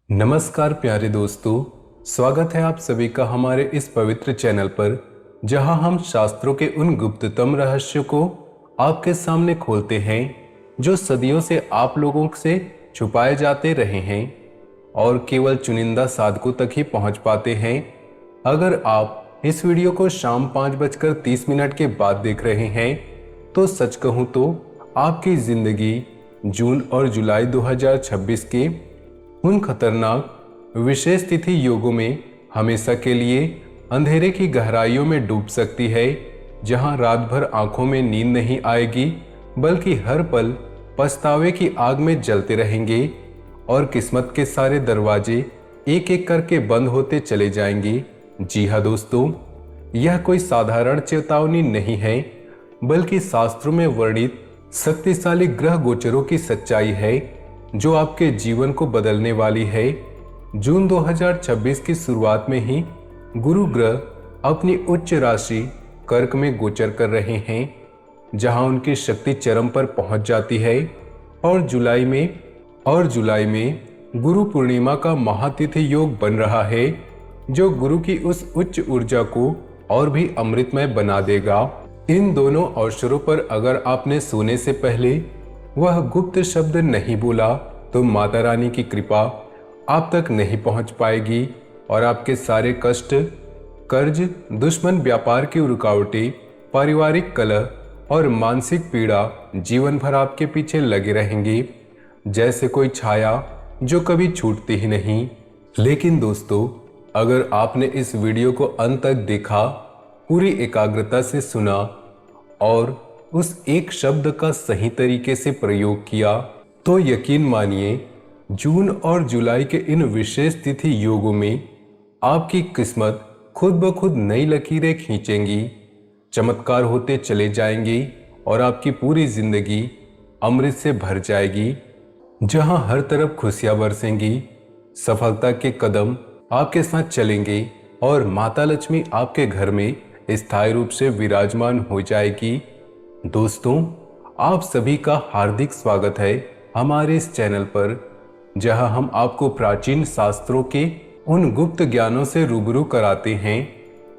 नमस्कार प्यारे दोस्तों, स्वागत है आप सभी का हमारे इस पवित्र चैनल पर, जहां हम शास्त्रों के उन गुप्ततम रहस्यों को आपके सामने खोलते हैं जो सदियों से आप लोगों से छुपाए जाते रहे हैं और केवल चुनिंदा साधकों तक ही पहुंच पाते हैं। अगर आप इस वीडियो को शाम 5:30 के बाद देख रहे हैं तो सच कहूं तो आपकी जिंदगी जून और जुलाई 2026 के उन खतरनाक विशेष तिथि योगों में हमेशा के लिए अंधेरे की गहराइयों में डूब सकती है, जहां रात भर आंखों में नींद नहीं आएगी बल्कि हर पल पछतावे की आग में जलते रहेंगे और किस्मत के सारे दरवाजे एक एक करके बंद होते चले जाएंगे। जी हाँ दोस्तों, यह कोई साधारण चेतावनी नहीं है बल्कि शास्त्रों में वर्णित शक्तिशाली ग्रह गोचरों की सच्चाई है जो आपके जीवन को बदलने वाली है। जून 2026 की शुरुआत में ही गुरु ग्रह अपनी उच्च राशि कर्क में गोचर कर रहे हैं, जहां उनकी शक्ति चरम पर पहुंच जाती है और जुलाई में गुरु पूर्णिमा का महातिथि योग बन रहा है जो गुरु की उस उच्च ऊर्जा को और भी अमृतमय बना देगा। इन दोनों अवसरों पर अगर आपने सोने से पहले वह गुप्त शब्द नहीं बोला तो माता रानी की कृपा आप तक नहीं पहुंच पाएगी और आपके सारे कष्ट, कर्ज, दुश्मन, व्यापार की रुकावटें, पारिवारिक कलह और मानसिक पीड़ा जीवन भर आपके पीछे लगे रहेंगी, जैसे कोई छाया जो कभी छूटती ही नहीं। लेकिन दोस्तों, अगर आपने इस वीडियो को अंत तक देखा, पूरी एकाग्रता से सुना और उस एक शब्द का सही तरीके से प्रयोग किया तो यकीन मानिए जून और जुलाई के इन विशेष तिथि योगों में आपकी किस्मत खुद ब खुद नई लकीरें खींचेंगी, चमत्कार होते चले जाएंगे और आपकी पूरी जिंदगी अमृत से भर जाएगी, जहां हर तरफ खुशियां बरसेंगी, सफलता के कदम आपके साथ चलेंगे और माता लक्ष्मी आपके घर में स्थायी रूप से विराजमान हो जाएगी। दोस्तों, आप सभी का हार्दिक स्वागत है हमारे इस चैनल पर, जहां हम आपको प्राचीन शास्त्रों के उन गुप्त ज्ञानों से रूबरू कराते हैं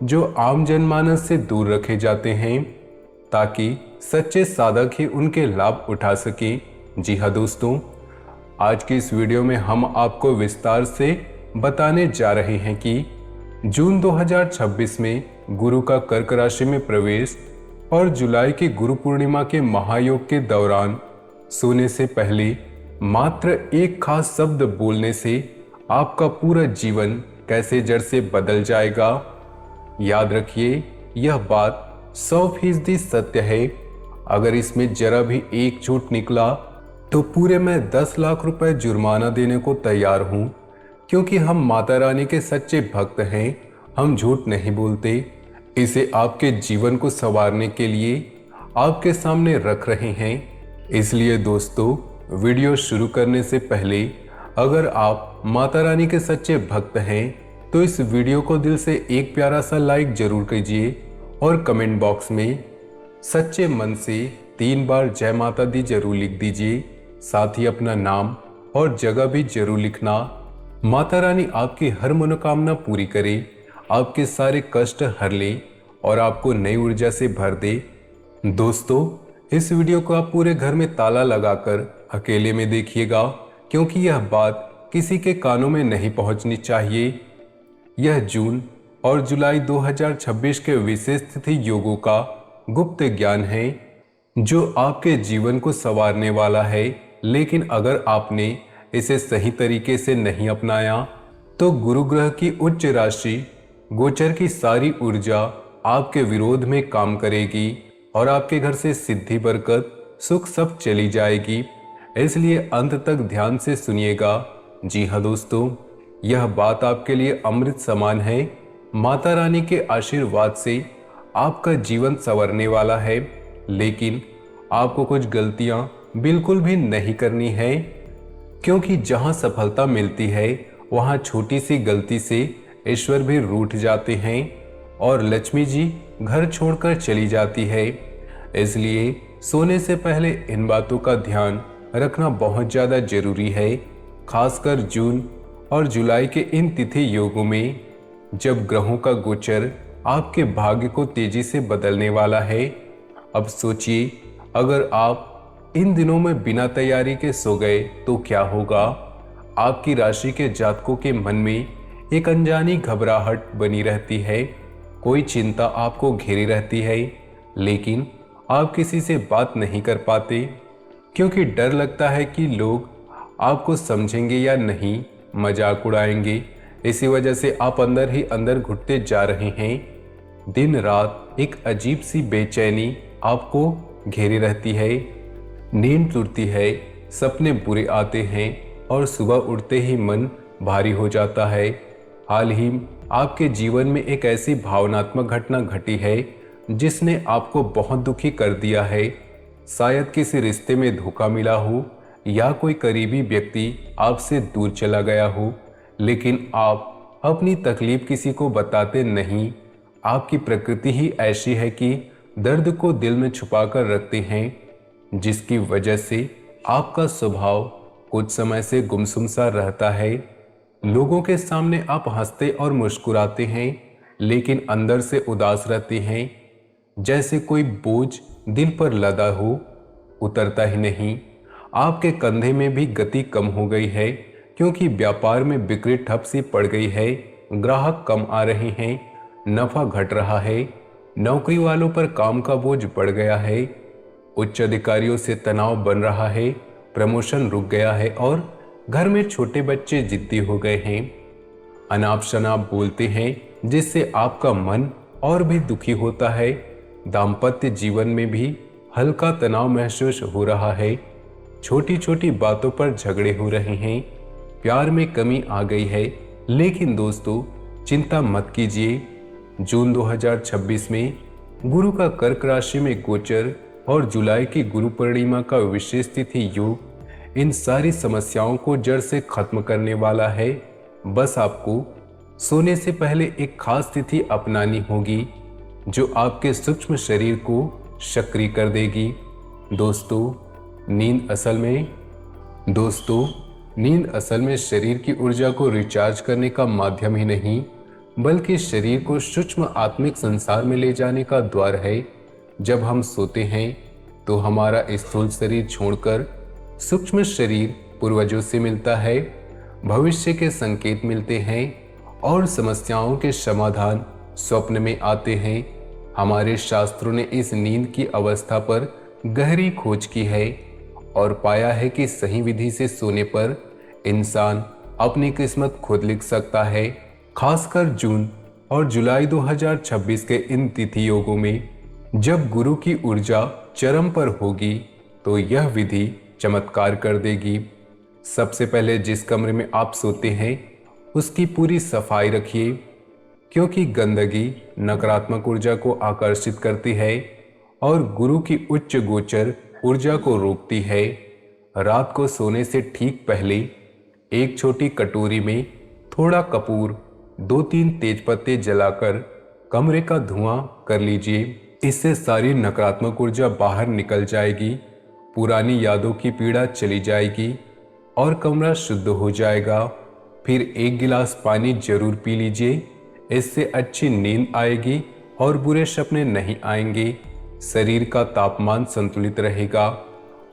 जो आम जनमानस से दूर रखे जाते हैं, ताकि सच्चे साधक ही उनके लाभ उठा सके। जी हाँ दोस्तों, आज की इस वीडियो में हम आपको विस्तार से बताने जा रहे हैं कि जून 2026 में गुरु का कर्क राशि में प्रवेश और जुलाई की गुरु पूर्णिमा के महायोग के दौरान सोने से पहले मात्र एक खास शब्द बोलने से आपका पूरा जीवन कैसे जड़ से बदल जाएगा। याद रखिए, यह बात 100% सत्य है। अगर इसमें जरा भी एक झूठ निकला तो पूरे मैं 10 लाख रुपए जुर्माना देने को तैयार हूं, क्योंकि हम माता रानी के सच्चे भक्त हैं। हम झूठ नहीं बोलते। इसे आपके जीवन को संवारने के लिए आपके सामने रख रहे हैं। इसलिए दोस्तों, वीडियो शुरू करने से पहले अगर आप माता रानी के सच्चे भक्त हैं तो इस वीडियो को दिल से एक प्यारा सा लाइक जरूर कीजिए और कमेंट बॉक्स में सच्चे मन से 3 बार जय माता दी जरूर लिख दीजिए। साथ ही अपना नाम और जगह भी जरूर लिखना। माता रानी आपकी हर मनोकामना पूरी करे, आपके सारे कष्ट हर ले और आपको नई ऊर्जा से भर दे। दोस्तों, इस वीडियो को आप पूरे घर में ताला लगाकर अकेले में देखिएगा, क्योंकि यह बात किसी के कानों में नहीं पहुंचनी चाहिए। यह जून और जुलाई 2026 के विशेष तिथि योगों का गुप्त ज्ञान है जो आपके जीवन को संवारने वाला है। लेकिन अगर आपने इसे सही तरीके से नहीं अपनाया तो गुरु ग्रह की उच्च राशि गोचर की सारी ऊर्जा आपके विरोध में काम करेगी और आपके घर से सिद्धि, बरकत, सुख सब चली जाएगी। इसलिए अंत तक ध्यान से सुनिएगा। जी हाँ दोस्तों, यह बात आपके लिए अमृत समान है। माता रानी के आशीर्वाद से आपका जीवन संवरने वाला है, लेकिन आपको कुछ गलतियां बिल्कुल भी नहीं करनी है, क्योंकि जहां सफलता मिलती है वहां छोटी सी गलती से ईश्वर भी रूठ जाते हैं और लक्ष्मी जी घर छोड़कर चली जाती है। इसलिए सोने से पहले इन बातों का ध्यान रखना बहुत ज़्यादा जरूरी है, खासकर जून और जुलाई के इन तिथि योगों में जब ग्रहों का गोचर आपके भाग्य को तेजी से बदलने वाला है, अब सोचिए अगर आप इन दिनों में बिना तैयारी के सो गए तो क्या होगा। आपकी राशि के जातकों के मन में एक अनजानी घबराहट बनी रहती है, कोई चिंता आपको घेरी रहती है, लेकिन आप किसी से बात नहीं कर पाते क्योंकि डर लगता है कि लोग आपको समझेंगे या नहीं, मजाक उड़ाएंगे। इसी वजह से आप अंदर ही अंदर घुटते जा रहे हैं। दिन रात एक अजीब सी बेचैनी आपको घेरी रहती है, नींद टूटती है, सपने बुरे आते हैं और सुबह उठते ही मन भारी हो जाता है। हाल ही आपके जीवन में एक ऐसी भावनात्मक घटना घटी है जिसने आपको बहुत दुखी कर दिया है। शायद किसी रिश्ते में धोखा मिला हो या कोई करीबी व्यक्ति आपसे दूर चला गया हो, लेकिन आप अपनी तकलीफ किसी को बताते नहीं। आपकी प्रकृति ही ऐसी है कि दर्द को दिल में छुपाकर रखते हैं, जिसकी वजह से आपका स्वभाव कुछ समय से गुमसुम सा रहता है। लोगों के सामने आप हंसते और मुस्कुराते हैं, लेकिन अंदर से उदास रहते हैं, जैसे कोई बोझ दिल पर लदा हो, उतरता ही नहीं। आपके कंधे में भी गति कम हो गई है क्योंकि व्यापार में बिक्री ठप सी पड़ गई है, ग्राहक कम आ रहे हैं, नफा घट रहा है, नौकरी वालों पर काम का बोझ बढ़ गया है, उच्च अधिकारियों से तनाव बन रहा है, प्रमोशन रुक गया है और घर में छोटे बच्चे जिद्दी हो गए हैं। अनाप शनाप बोलते हैं जिससे आपका मन और भी दुखी होता है। दाम्पत्य जीवन में भी हल्का तनाव महसूस हो रहा है, छोटी छोटी बातों पर झगड़े हो रहे हैं, प्यार में कमी आ गई है। लेकिन दोस्तों चिंता मत कीजिए, जून 2026 में गुरु का कर्क राशि में गोचर और जुलाई की गुरु पूर्णिमा का विशेष तिथि योग इन सारी समस्याओं को जड़ से खत्म करने वाला है। बस आपको सोने से पहले एक खास तिथि अपनानी होगी जो आपके सूक्ष्म शरीर को सक्रिय कर देगी। दोस्तों नींद असल में शरीर की ऊर्जा को रिचार्ज करने का माध्यम ही नहीं, बल्कि शरीर को सूक्ष्म आत्मिक संसार में ले जाने का द्वार है। जब हम सोते हैं तो हमारा स्थूल शरीर छोड़कर सूक्ष्म शरीर पूर्वजों से मिलता है, भविष्य के संकेत मिलते हैं और समस्याओं के समाधान स्वप्न में आते हैं। हमारे शास्त्रों ने इस नींद की अवस्था पर गहरी खोज की है और पाया है कि सही विधि से सोने पर इंसान अपनी किस्मत खुद लिख सकता है। खासकर जून और जुलाई 2026 के इन तिथि योगों में जब गुरु की ऊर्जा चरम पर होगी तो यह विधि चमत्कार कर देगी। सबसे पहले जिस कमरे में आप सोते हैं उसकी पूरी सफाई रखिए, क्योंकि गंदगी नकारात्मक ऊर्जा को आकर्षित करती है और गुरु की उच्च गोचर ऊर्जा को रोकती है। रात को सोने से ठीक पहले एक छोटी कटोरी में थोड़ा कपूर, 2-3 तेजपत्ते जलाकर कमरे का धुआं कर लीजिए। इससे सारी नकारात्मक ऊर्जा बाहर निकल जाएगी, पुरानी यादों की पीड़ा चली जाएगी और कमरा शुद्ध हो जाएगा। फिर 1 गिलास पानी जरूर पी लीजिए, इससे अच्छी नींद आएगी और बुरे सपने नहीं आएंगे। शरीर का तापमान संतुलित रहेगा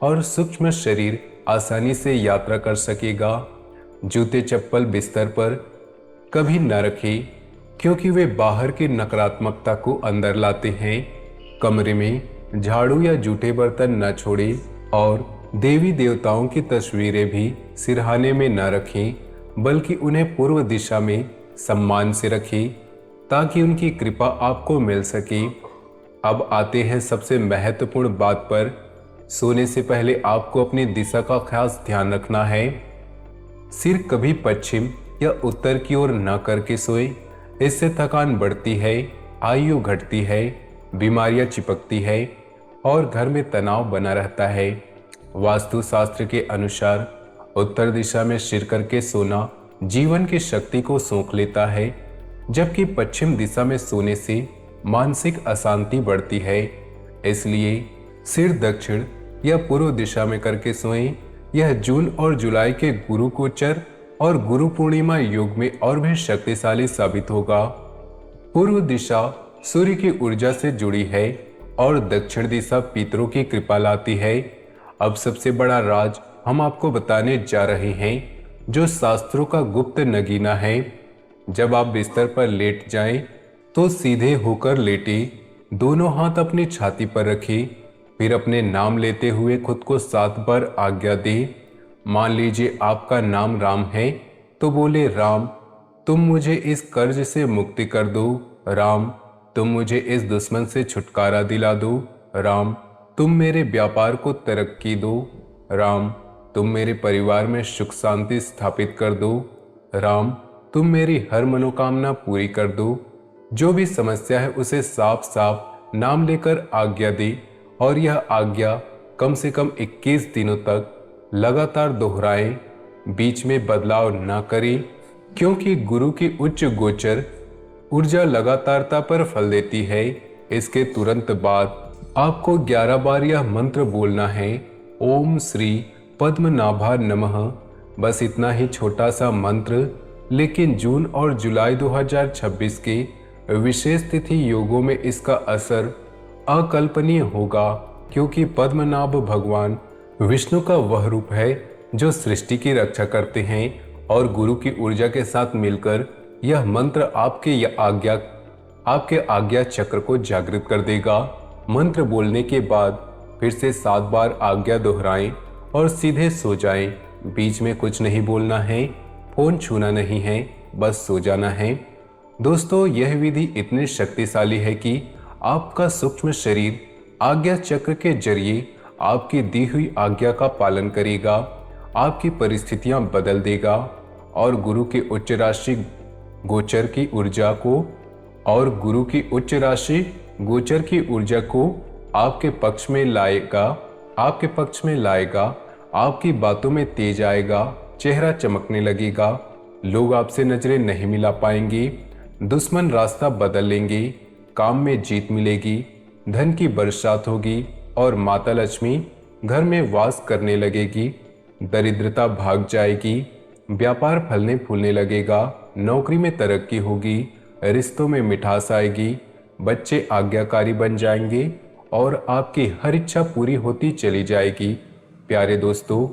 और सूक्ष्म शरीर आसानी से यात्रा कर सकेगा। जूते चप्पल बिस्तर पर कभी न रखें, क्योंकि वे बाहर की नकारात्मकता को अंदर लाते हैं। कमरे में झाड़ू या जूठे बर्तन न छोड़ें और देवी देवताओं की तस्वीरें भी सिरहाने में न रखें, बल्कि उन्हें पूर्व दिशा में सम्मान से रखें ताकि उनकी कृपा आपको मिल सके। अब आते हैं सबसे महत्वपूर्ण बात पर। सोने से पहले आपको अपनी दिशा का खास ध्यान रखना है। सिर कभी पश्चिम या उत्तर की ओर न करके सोए, इससे थकान बढ़ती है, आयु घटती है, बीमारियां चिपकती है और घर में तनाव बना रहता है। वास्तुशास्त्र के अनुसार उत्तर दिशा में सिर करके सोना जीवन की शक्ति को सोख लेता है, जबकि पश्चिम दिशा में सोने से मानसिक अशांति बढ़ती है। इसलिए सिर दक्षिण या पूर्व दिशा में करके सोएं। यह जून और जुलाई के गुरु गोचर और गुरु पूर्णिमा योग में और भी शक्तिशाली साबित होगा। पूर्व दिशा सूर्य की ऊर्जा से जुड़ी है और दक्षिण दिशा पितरों की कृपा लाती है। अब सबसे बड़ा राज हम आपको बताने जा रहे हैं, जो शास्त्रों का गुप्त नगीना है। जब आप बिस्तर पर लेट जाएं, तो सीधे होकर लेटे, दोनों हाथ अपनी छाती पर रखें, फिर अपने नाम लेते हुए खुद को 7 बार आज्ञा दें। मान लीजिए आपका नाम राम है, तो बोले, राम तुम मुझे इस कर्ज से मुक्ति कर दो। राम तुम मुझे इस दुश्मन से छुटकारा दिला दो। राम तुम मेरे व्यापार को तरक्की दो। राम तुम मेरे परिवार में सुख शांति स्थापित कर दो। राम तुम मेरी हर मनोकामना पूरी कर दो। जो भी समस्या है उसे साफ साफ नाम लेकर आज्ञा दे, और यह आज्ञा कम से कम 21 दिनों तक लगातार दोहराएं, बीच में बदलाव न करें, क्योंकि गुरु की उच्च गोचर ऊर्जा लगातारता पर फल देती है। इसके तुरंत बाद आपको 11 बार यह मंत्र बोलना है, ओम श्री पद्मनाभा नमः। बस इतना ही छोटा सा मंत्र, लेकिन जून और जुलाई 2026 के विशेष तिथि योगों में इसका असर अकल्पनीय होगा, क्योंकि पद्मनाभ भगवान विष्णु का वह रूप है जो सृष्टि की रक्षा करते हैं, और गुरु की ऊर्जा के साथ मिलकर यह मंत्र आपके आज्ञा चक्र को जागृत कर देगा। मंत्र बोलने के बाद फिर से 7 बार आज्ञा दोहराएं और सीधे सो जाएं। बीच में कुछ नहीं बोलना है, फोन छूना नहीं है, बस सो जाना है। दोस्तों, यह विधि इतनी शक्तिशाली है कि आपका सूक्ष्म शरीर आज्ञा चक्र के जरिए आपकी दी हुई आज्ञा का पालन करेगा, आपकी परिस्थितियां बदल देगा, और गुरु की उच्च राशि गोचर की ऊर्जा को आपके पक्ष में लाएगा। आपकी बातों में तेज आएगा, चेहरा चमकने लगेगा, लोग आपसे नजरें नहीं मिला पाएंगे, दुश्मन रास्ता बदल लेंगे, काम में जीत मिलेगी, धन की बरसात होगी, और माता लक्ष्मी घर में वास करने लगेगी, दरिद्रता भाग जाएगी, व्यापार फलने फूलने लगेगा, नौकरी में तरक्की होगी, रिश्तों में मिठास आएगी, बच्चे आज्ञाकारी बन जाएंगे, और आपकी हर इच्छा पूरी होती चली जाएगी। प्यारे दोस्तों,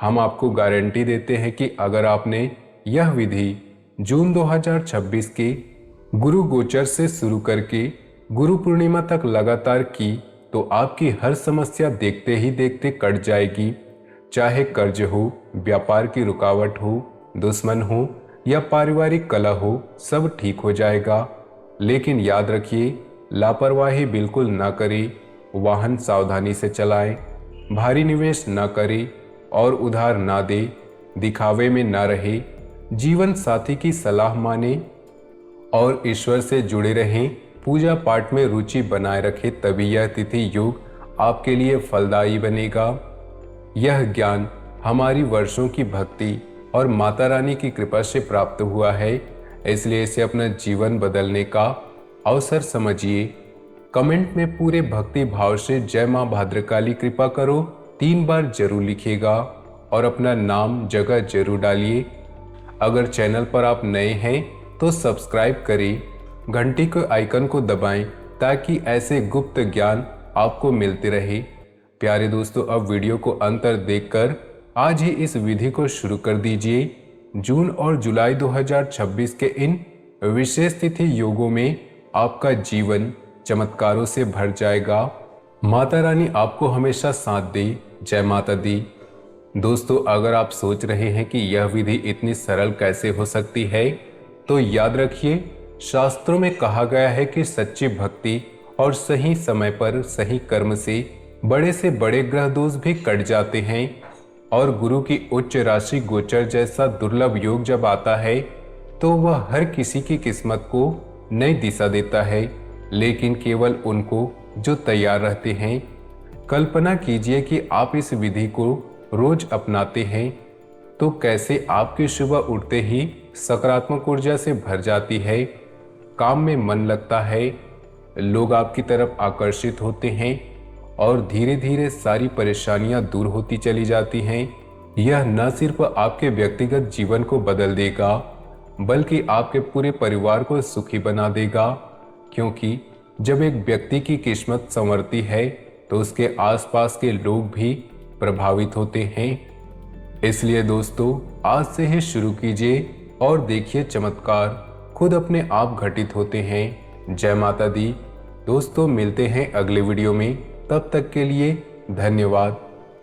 हम आपको गारंटी देते हैं कि अगर आपने यह विधि जून 2026 के गुरु गोचर से शुरू करके गुरु पूर्णिमा तक लगातार की, तो आपकी हर समस्या देखते ही देखते कट जाएगी। चाहे कर्ज हो, व्यापार की रुकावट हो, दुश्मन हो या पारिवारिक कलह हो, सब ठीक हो जाएगा। लेकिन याद रखिए, लापरवाही बिल्कुल ना करें, वाहन सावधानी से चलाएं, भारी निवेश ना करें और उधार ना दे, दिखावे में ना रहे, जीवन साथी की सलाह माने और ईश्वर से जुड़े रहें, पूजा पाठ में रुचि बनाए रखें, तभी यह तिथि योग आपके लिए फलदायी बनेगा। यह ज्ञान हमारी वर्षों की भक्ति और माता रानी की कृपा से प्राप्त हुआ है, इसलिए इसे अपना जीवन बदलने का अवसर समझिए। कमेंट में पूरे भक्ति भाव से जय मां भद्रकाली कृपा करो 3 बार जरूर लिखिएगा और अपना नाम जगह जरूर डालिए। अगर चैनल पर आप नए हैं तो सब्सक्राइब करें, घंटी के आइकन को दबाएं ताकि ऐसे गुप्त ज्ञान आपको मिलते रहे। प्यारे दोस्तों, अब वीडियो को अंत तक देखकर आज ही इस विधि को शुरू कर दीजिए। जून और जुलाई 2026 के इन विशेष तिथि योगों में आपका जीवन चमत्कारों से भर जाएगा। माता रानी आपको हमेशा साथ दे। जय माता दी। दोस्तों, अगर आप सोच रहे हैं कि यह विधि इतनी सरल कैसे हो सकती है, तो याद रखिए, शास्त्रों में कहा गया है कि सच्ची भक्ति और सही समय पर सही कर्म से बड़े ग्रह दोष भी कट जाते हैं। और गुरु की उच्च राशि गोचर जैसा दुर्लभ योग जब आता है तो वह हर किसी की किस्मत को नई दिशा देता है, लेकिन केवल उनको जो तैयार रहते हैं। कल्पना कीजिए कि आप इस विधि को रोज अपनाते हैं तो कैसे आपकी सुबह उठते ही सकारात्मक ऊर्जा से भर जाती है, काम में मन लगता है, लोग आपकी तरफ आकर्षित होते हैं और धीरे धीरे सारी परेशानियां दूर होती चली जाती हैं। यह न सिर्फ आपके व्यक्तिगत जीवन को बदल देगा बल्कि आपके पूरे परिवार को सुखी बना देगा, क्योंकि जब एक व्यक्ति की किस्मत संवरती है तो उसके आसपास के लोग भी प्रभावित होते हैं। इसलिए दोस्तों, आज से ही शुरू कीजिए और देखिए चमत्कार खुद अपने आप घटित होते हैं। जय माता दी। दोस्तों, मिलते हैं अगले वीडियो में। तब तक के लिए धन्यवाद।